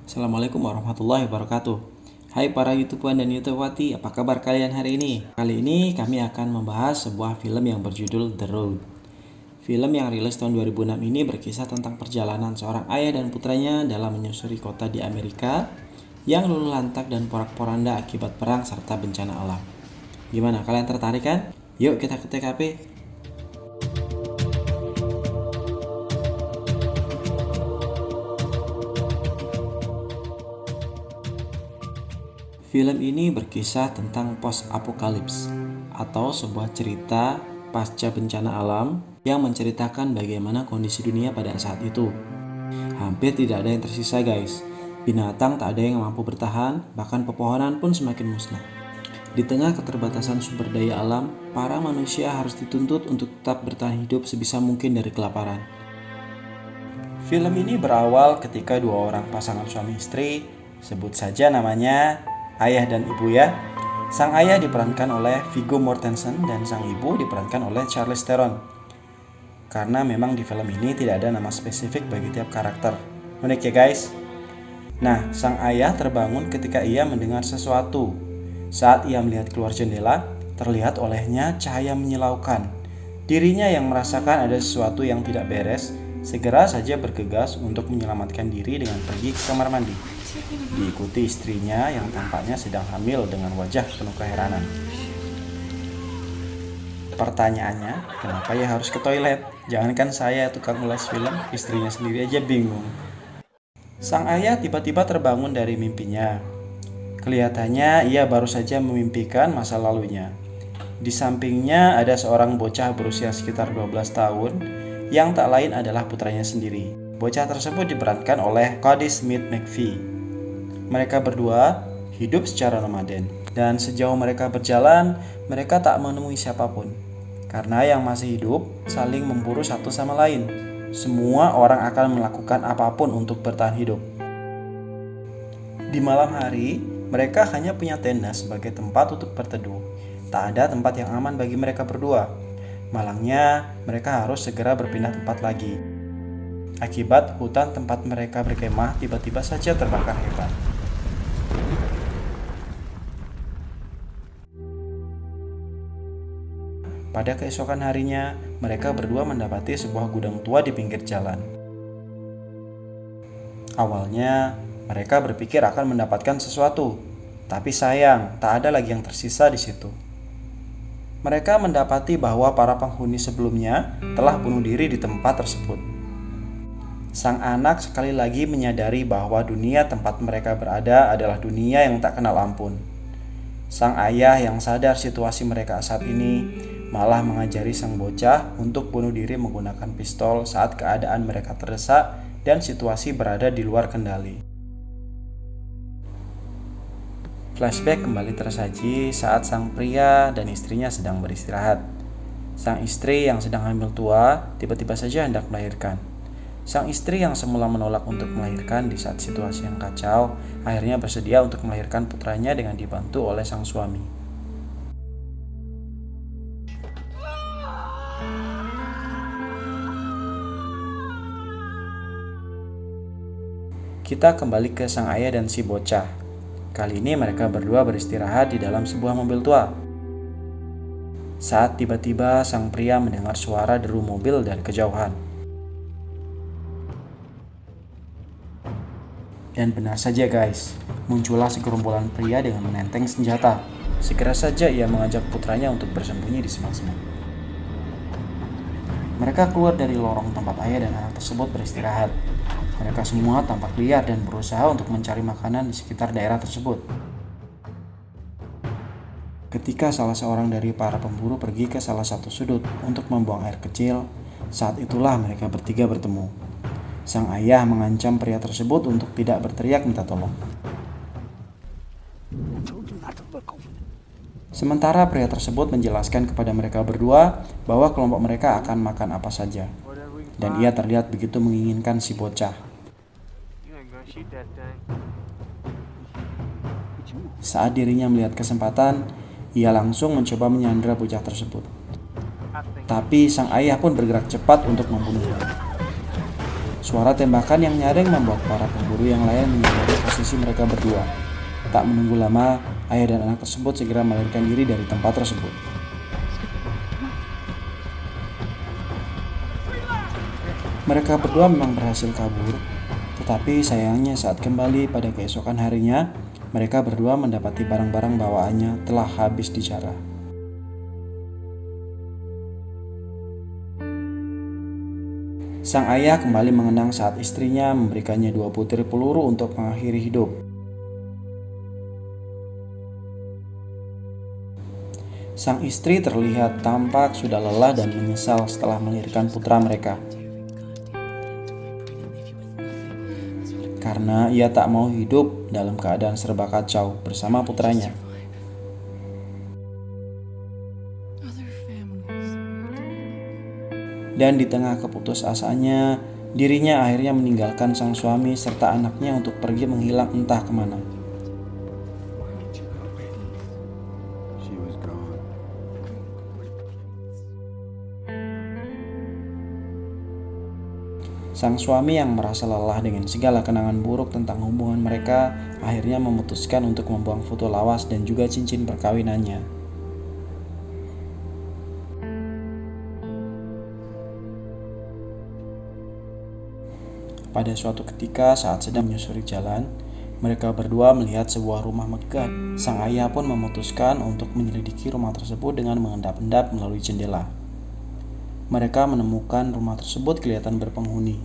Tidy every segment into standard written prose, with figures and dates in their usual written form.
Assalamualaikum warahmatullahi wabarakatuh. Hai para YouTuber dan YouTubewati, apa kabar kalian hari ini? Kali ini kami akan membahas sebuah film yang berjudul The Road. Film yang rilis tahun 2006 ini berkisah tentang perjalanan seorang ayah dan putranya dalam menyusuri kota di Amerika yang luluh lantak dan porak-poranda akibat perang serta bencana alam. Gimana, kalian tertarik kan? Yuk kita ke TKP. Film ini berkisah tentang post-apokalips atau sebuah cerita pasca bencana alam yang menceritakan bagaimana kondisi dunia pada saat itu. Hampir tidak ada yang tersisa guys. Binatang tak ada yang mampu bertahan, bahkan pepohonan pun semakin musnah. Di tengah keterbatasan sumber daya alam, para manusia harus dituntut untuk tetap bertahan hidup sebisa mungkin dari kelaparan. Film ini berawal ketika dua orang pasangan suami istri, sebut saja namanya ayah dan ibu ya. Sang ayah diperankan oleh Viggo Mortensen dan sang ibu diperankan oleh Charlize Theron. Karena memang di film ini tidak ada nama spesifik bagi tiap karakter. Unik ya guys. Nah, sang ayah terbangun ketika ia mendengar sesuatu. Saat ia melihat keluar jendela, terlihat olehnya cahaya menyilaukan. Dirinya yang merasakan ada sesuatu yang tidak beres, segera saja bergegas untuk menyelamatkan diri dengan pergi ke kamar mandi. Diikuti istrinya yang tampaknya sedang hamil dengan wajah penuh keheranan. Pertanyaannya, kenapa ia harus ke toilet? Jangankan saya tukang ulas film, istrinya sendiri aja bingung. Sang ayah tiba-tiba terbangun dari mimpinya. Kelihatannya ia baru saja memimpikan masa lalunya. Di sampingnya ada seorang bocah berusia sekitar 12 tahun yang tak lain adalah putranya sendiri. Bocah tersebut diperankan oleh Cody Smith McPhee. Mereka berdua hidup secara nomaden, dan sejauh mereka berjalan, mereka tak menemui siapapun. Karena yang masih hidup saling memburu satu sama lain. Semua orang akan melakukan apapun untuk bertahan hidup. Di malam hari, mereka hanya punya tenda sebagai tempat untuk berteduh. Tak ada tempat yang aman bagi mereka berdua. Malangnya, mereka harus segera berpindah tempat lagi. Akibat hutan tempat mereka berkemah tiba-tiba saja terbakar hebat. Pada keesokan harinya, mereka berdua mendapati sebuah gudang tua di pinggir jalan. Awalnya, mereka berpikir akan mendapatkan sesuatu, tapi sayang, tak ada lagi yang tersisa di situ. Mereka mendapati bahwa para penghuni sebelumnya telah bunuh diri di tempat tersebut. Sang anak sekali lagi menyadari bahwa dunia tempat mereka berada adalah dunia yang tak kenal ampun. Sang ayah yang sadar situasi mereka saat ini malah mengajari sang bocah untuk bunuh diri menggunakan pistol saat keadaan mereka terdesak dan situasi berada di luar kendali. Flashback kembali tersaji saat sang pria dan istrinya sedang beristirahat. Sang istri yang sedang hamil tua tiba-tiba saja hendak melahirkan. Sang istri yang semula menolak untuk melahirkan di saat situasi yang kacau, akhirnya bersedia untuk melahirkan putranya dengan dibantu oleh sang suami. Kita kembali ke sang ayah dan si bocah. Kali ini mereka berdua beristirahat di dalam sebuah mobil tua. Saat tiba-tiba sang pria mendengar suara deru mobil dari kejauhan. Dan benar saja guys, muncullah segerombolan pria dengan menenteng senjata. Segera saja ia mengajak putranya untuk bersembunyi di semak-semak. Mereka keluar dari lorong tempat ayah dan anak tersebut beristirahat. Mereka semua tampak liar dan berusaha untuk mencari makanan di sekitar daerah tersebut. Ketika salah seorang dari para pemburu pergi ke salah satu sudut untuk membuang air kecil, saat itulah mereka bertiga bertemu. Sang ayah mengancam pria tersebut untuk tidak berteriak minta tolong. Sementara pria tersebut menjelaskan kepada mereka berdua bahwa kelompok mereka akan makan apa saja. Dan ia terlihat begitu menginginkan si bocah. Saat dirinya melihat kesempatan, ia langsung mencoba menyandra bocah tersebut. Tapi sang ayah pun bergerak cepat untuk membunuhnya. Suara tembakan yang nyaring membuat para pemburu yang lain menyadari posisi mereka berdua. Tak menunggu lama, ayah dan anak tersebut segera melarikan diri dari tempat tersebut. Mereka berdua memang berhasil kabur, tetapi sayangnya saat kembali pada keesokan harinya, mereka berdua mendapati barang-barang bawaannya telah habis dijarah. Sang ayah kembali mengenang saat istrinya memberikannya 2 butir peluru untuk mengakhiri hidup. Sang istri terlihat tampak sudah lelah dan menyesal setelah melahirkan putra mereka. Karena ia tak mau hidup dalam keadaan serba kacau bersama putranya. Dan di tengah keputusasaannya, dirinya akhirnya meninggalkan sang suami serta anaknya untuk pergi menghilang entah kemana. Sang suami yang merasa lelah dengan segala kenangan buruk tentang hubungan mereka akhirnya memutuskan untuk membuang foto lawas dan juga cincin perkawinannya. Pada suatu ketika saat sedang menyusuri jalan, mereka berdua melihat sebuah rumah megah. Sang ayah pun memutuskan untuk menyelidiki rumah tersebut dengan mengendap-endap melalui jendela. Mereka menemukan rumah tersebut kelihatan berpenghuni,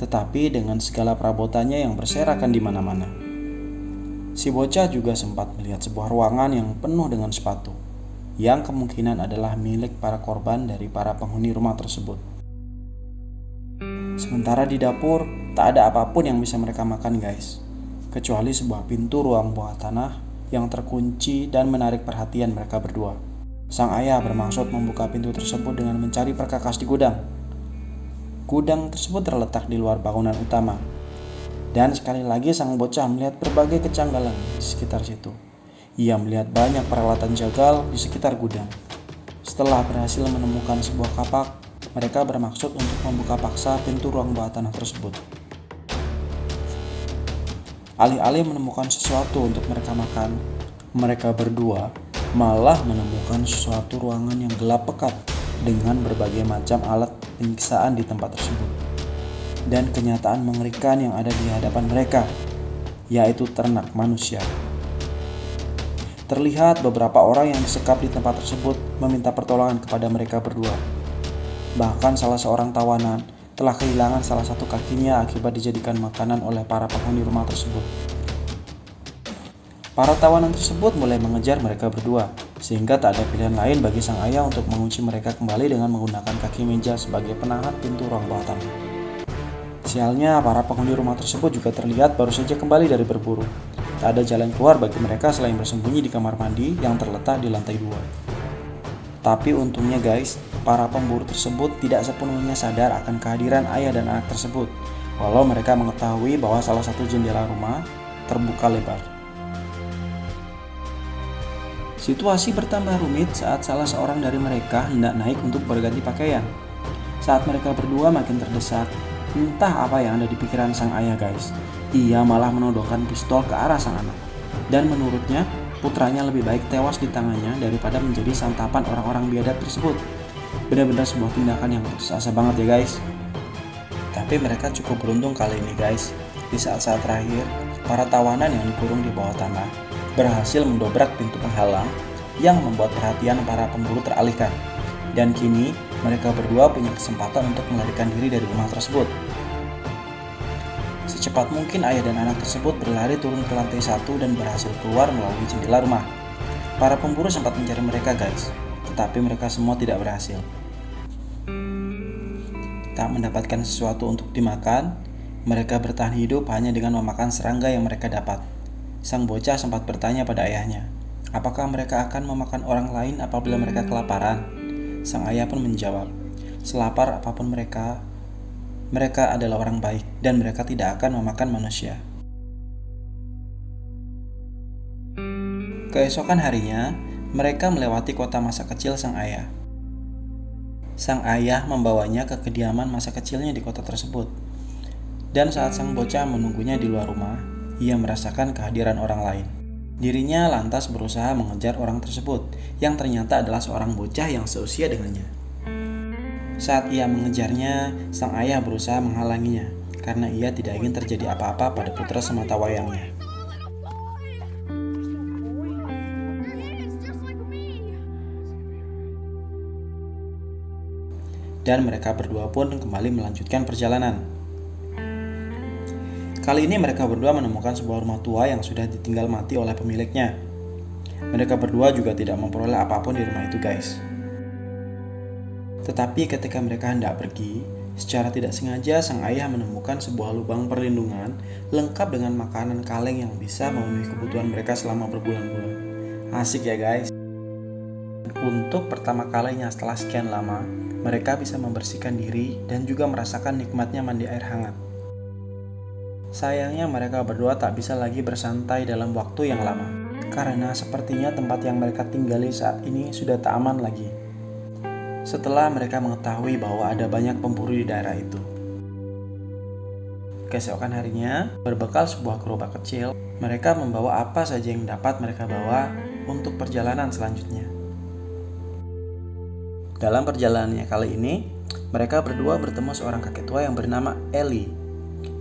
tetapi dengan segala perabotannya yang berserakan di mana-mana. Si bocah juga sempat melihat sebuah ruangan yang penuh dengan sepatu, yang kemungkinan adalah milik para korban dari para penghuni rumah tersebut. Sementara di dapur, tak ada apapun yang bisa mereka makan guys, kecuali sebuah pintu ruang bawah tanah yang terkunci dan menarik perhatian mereka berdua. Sang ayah bermaksud membuka pintu tersebut dengan mencari perkakas di gudang. Gudang tersebut terletak di luar bangunan utama. Dan sekali lagi sang bocah melihat berbagai kejanggalan di sekitar situ. Ia melihat banyak peralatan jagal di sekitar gudang. Setelah berhasil menemukan sebuah kapak, mereka bermaksud untuk membuka paksa pintu ruang bawah tanah tersebut. Alih-alih menemukan sesuatu untuk mereka makan, mereka berdua malah menemukan suatu ruangan yang gelap pekat dengan berbagai macam alat penyiksaan di tempat tersebut. Dan kenyataan mengerikan yang ada di hadapan mereka, yaitu ternak manusia. Terlihat beberapa orang yang disekap di tempat tersebut meminta pertolongan kepada mereka berdua. Bahkan salah seorang tawanan telah kehilangan salah satu kakinya akibat dijadikan makanan oleh para penghuni rumah tersebut. Para tawanan tersebut mulai mengejar mereka berdua, sehingga tak ada pilihan lain bagi sang ayah untuk mengunci mereka kembali dengan menggunakan kaki meja sebagai penahan pintu ruang bawah tanah. Sialnya, para penghuni rumah tersebut juga terlihat baru saja kembali dari berburu. Tak ada jalan keluar bagi mereka selain bersembunyi di kamar mandi yang terletak di lantai 2. Tapi untungnya guys, para pemburu tersebut tidak sepenuhnya sadar akan kehadiran ayah dan anak tersebut, walau mereka mengetahui bahwa salah satu jendela rumah terbuka lebar. Situasi bertambah rumit saat salah seorang dari mereka hendak naik untuk berganti pakaian. Saat mereka berdua makin terdesak, entah apa yang ada di pikiran sang ayah guys. Ia malah menodongkan pistol ke arah sang anak. Dan menurutnya, putranya lebih baik tewas di tangannya daripada menjadi santapan orang-orang biadab tersebut. Benar-benar sebuah tindakan yang putus asa banget ya guys. Tapi mereka cukup beruntung kali ini guys. Di saat-saat terakhir, para tawanan yang dikurung di bawah tanah berhasil mendobrak pintu penghalang yang membuat perhatian para pemburu teralihkan. Dan kini mereka berdua punya kesempatan untuk melarikan diri dari rumah tersebut. Secepat mungkin ayah dan anak tersebut berlari turun ke lantai 1 dan berhasil keluar melalui jendela rumah. Para pemburu sempat mencari mereka guys, tetapi mereka semua tidak berhasil. Tak mendapatkan sesuatu untuk dimakan, mereka bertahan hidup hanya dengan memakan serangga yang mereka dapat. Sang bocah sempat bertanya pada ayahnya, apakah mereka akan memakan orang lain apabila mereka kelaparan? Sang ayah pun menjawab, selapar apapun mereka adalah orang baik dan mereka tidak akan memakan manusia. Keesokan harinya, mereka melewati kota masa kecil sang ayah. Sang ayah membawanya ke kediaman masa kecilnya di kota tersebut. Dan saat sang bocah menunggunya di luar rumah, ia merasakan kehadiran orang lain. Dirinya lantas berusaha mengejar orang tersebut, yang ternyata adalah seorang bocah yang seusia dengannya. Saat ia mengejarnya, sang ayah berusaha menghalanginya, karena ia tidak ingin terjadi apa-apa pada putra sematawayangnya. Dan mereka berdua pun kembali melanjutkan perjalanan. Kali ini mereka berdua menemukan sebuah rumah tua yang sudah ditinggal mati oleh pemiliknya. Mereka berdua juga tidak memperoleh apapun di rumah itu, guys. Tetapi ketika mereka hendak pergi, secara tidak sengaja sang ayah menemukan sebuah lubang perlindungan lengkap dengan makanan kaleng yang bisa memenuhi kebutuhan mereka selama berbulan-bulan. Asik ya, guys. Untuk pertama kalinya setelah sekian lama, mereka bisa membersihkan diri dan juga merasakan nikmatnya mandi air hangat. Sayangnya mereka berdua tak bisa lagi bersantai dalam waktu yang lama, karena sepertinya tempat yang mereka tinggali saat ini sudah tak aman lagi. Setelah mereka mengetahui bahwa ada banyak pemburu di daerah itu. Keesokan harinya, berbekal sebuah gerobak kecil, mereka membawa apa saja yang dapat mereka bawa untuk perjalanan selanjutnya. Dalam perjalanannya kali ini, mereka berdua bertemu seorang kakek tua yang bernama Ellie,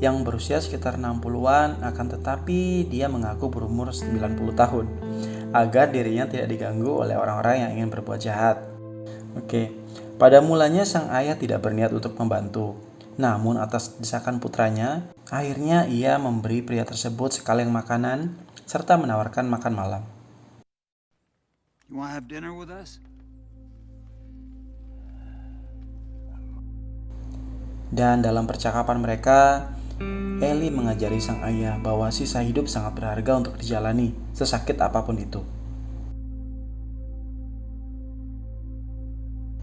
yang berusia sekitar 60-an, akan tetapi dia mengaku berumur 90 tahun, agar dirinya tidak diganggu oleh orang-orang yang ingin berbuat jahat. Pada mulanya sang ayah tidak berniat untuk membantu, namun atas desakan putranya, akhirnya ia memberi pria tersebut sekaleng makanan, serta menawarkan makan malam. You want to have dinner with us? Dan dalam percakapan mereka, Ellie mengajari sang ayah bahwa sisa hidup sangat berharga untuk dijalani, sesakit apapun itu.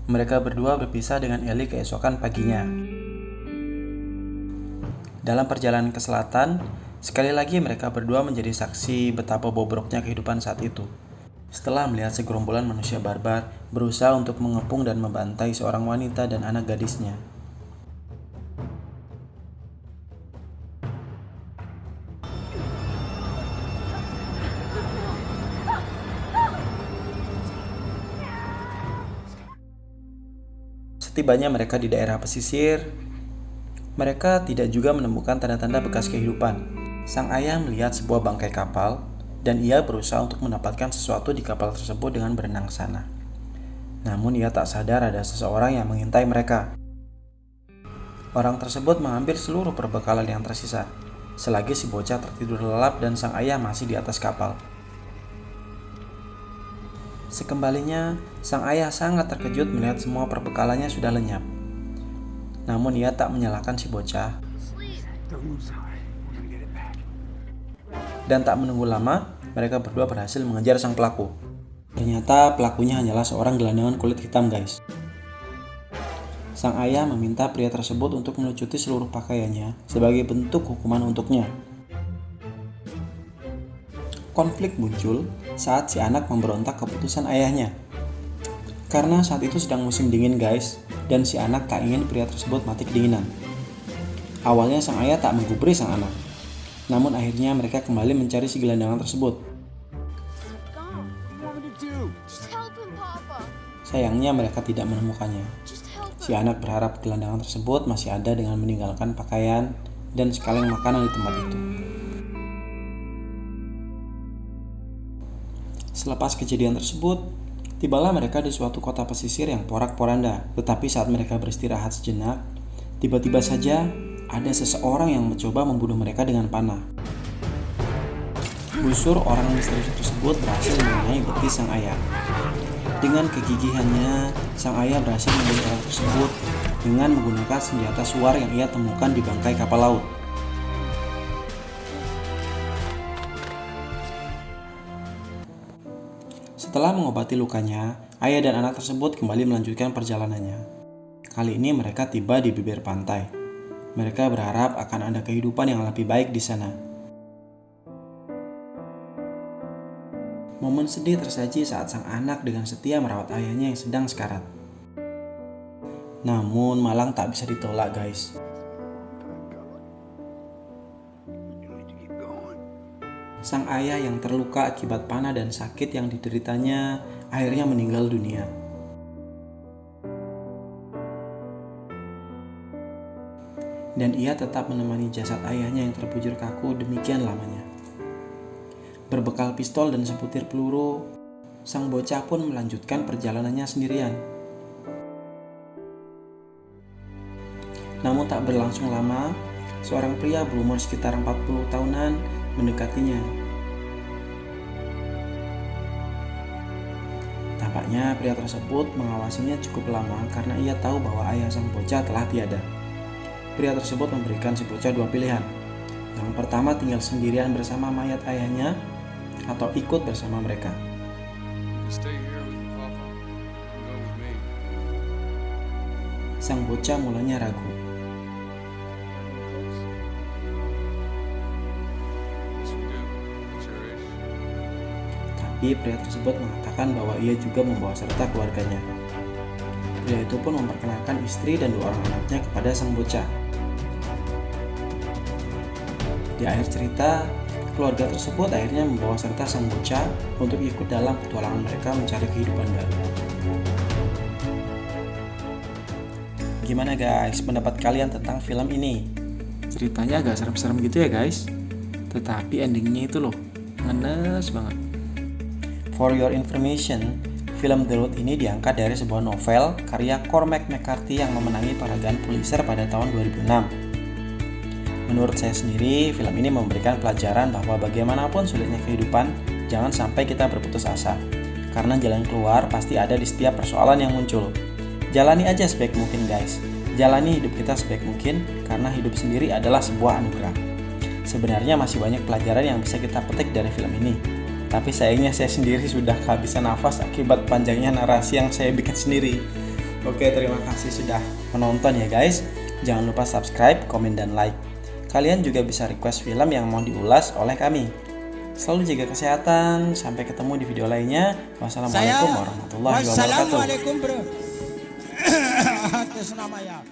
Mereka berdua berpisah dengan Ellie keesokan paginya. Dalam perjalanan ke selatan, sekali lagi mereka berdua menjadi saksi betapa bobroknya kehidupan saat itu. Setelah melihat segerombolan manusia barbar berusaha untuk mengepung dan membantai seorang wanita dan anak gadisnya. Setibanya mereka di daerah pesisir, mereka tidak juga menemukan tanda-tanda bekas kehidupan. Sang ayah melihat sebuah bangkai kapal, dan ia berusaha untuk mendapatkan sesuatu di kapal tersebut dengan berenang ke sana. Namun ia tak sadar ada seseorang yang mengintai mereka. Orang tersebut mengambil seluruh perbekalan yang tersisa, selagi si bocah tertidur lelap dan sang ayah masih di atas kapal. Sekembalinya, sang ayah sangat terkejut melihat semua perbekalannya sudah lenyap. Namun ia tak menyalahkan si bocah. Dan tak menunggu lama, mereka berdua berhasil mengejar sang pelaku. Ternyata pelakunya hanyalah seorang gelandangan kulit hitam, guys. Sang ayah meminta pria tersebut untuk melucuti seluruh pakaiannya sebagai bentuk hukuman untuknya. Konflik muncul saat si anak memberontak keputusan ayahnya. Karena saat itu sedang musim dingin, guys, dan si anak tak ingin pria tersebut mati kedinginan. Awalnya sang ayah tak menggubri sang anak. Namun akhirnya mereka kembali mencari si gelandangan tersebut. Sayangnya mereka tidak menemukannya. Si anak berharap gelandangan tersebut masih ada dengan meninggalkan pakaian dan sekaleng makanan di tempat itu. Selepas kejadian tersebut, tibalah mereka di suatu kota pesisir yang porak-poranda. Tetapi saat mereka beristirahat sejenak, tiba-tiba saja ada seseorang yang mencoba membunuh mereka dengan panah. Busur orang misterius tersebut berhasil mengenai betis sang ayah. Dengan kegigihannya, sang ayah berhasil membunuh orang tersebut dengan menggunakan senjata suar yang ia temukan di bangkai kapal laut. Setelah mengobati lukanya, ayah dan anak tersebut kembali melanjutkan perjalanannya. Kali ini mereka tiba di bibir pantai. Mereka berharap akan ada kehidupan yang lebih baik di sana. Momen sedih tersaji saat sang anak dengan setia merawat ayahnya yang sedang sekarat. Namun malang tak bisa ditolak, guys. Sang ayah yang terluka akibat panah dan sakit yang dideritanya akhirnya meninggal dunia. Dan ia tetap menemani jasad ayahnya yang terbujur kaku demikian lamanya. Berbekal pistol dan sebutir peluru, sang bocah pun melanjutkan perjalanannya sendirian. Namun tak berlangsung lama, seorang pria berumur sekitar 40 tahunan mendekatinya. Tampaknya pria tersebut mengawasinya cukup lama karena ia tahu bahwa ayah sang bocah telah tiada. Pria tersebut memberikan si bocah dua pilihan. Yang pertama, tinggal sendirian bersama mayat ayahnya atau ikut bersama mereka. Stay here with Papa. Go with me. Sang bocah mulanya ragu. Yes, we do. What's your age? Tapi pria tersebut mengatakan bahwa ia juga membawa serta keluarganya. Pria itu pun memperkenalkan istri dan dua orang anaknya kepada sang bocah. Di akhir cerita, keluarga tersebut akhirnya membawa serta sang bocah untuk ikut dalam petualangan mereka mencari kehidupan baru. Gimana guys, pendapat kalian tentang film ini? Ceritanya agak serem-serem gitu ya guys, tetapi endingnya itu loh, ngenes banget. For your information, film The Road ini diangkat dari sebuah novel karya Cormac McCarthy yang memenangi penghargaan Pulitzer pada tahun 2006. Menurut saya sendiri, film ini memberikan pelajaran bahwa bagaimanapun sulitnya kehidupan, jangan sampai kita berputus asa. Karena jalan keluar pasti ada di setiap persoalan yang muncul. Jalani aja sebaik mungkin guys. Jalani hidup kita sebaik mungkin, karena hidup sendiri adalah sebuah anugerah. Sebenarnya masih banyak pelajaran yang bisa kita petik dari film ini. Tapi sayangnya saya sendiri sudah kehabisan nafas akibat panjangnya narasi yang saya bikin sendiri. Oke, terima kasih sudah menonton ya guys. Jangan lupa subscribe, komen, dan like. Kalian juga bisa request film yang mau diulas oleh kami. Selalu jaga kesehatan. Sampai ketemu di video lainnya. Wassalamualaikum warahmatullahi wabarakatuh. Wassalamualaikum bro. Atas nama ya.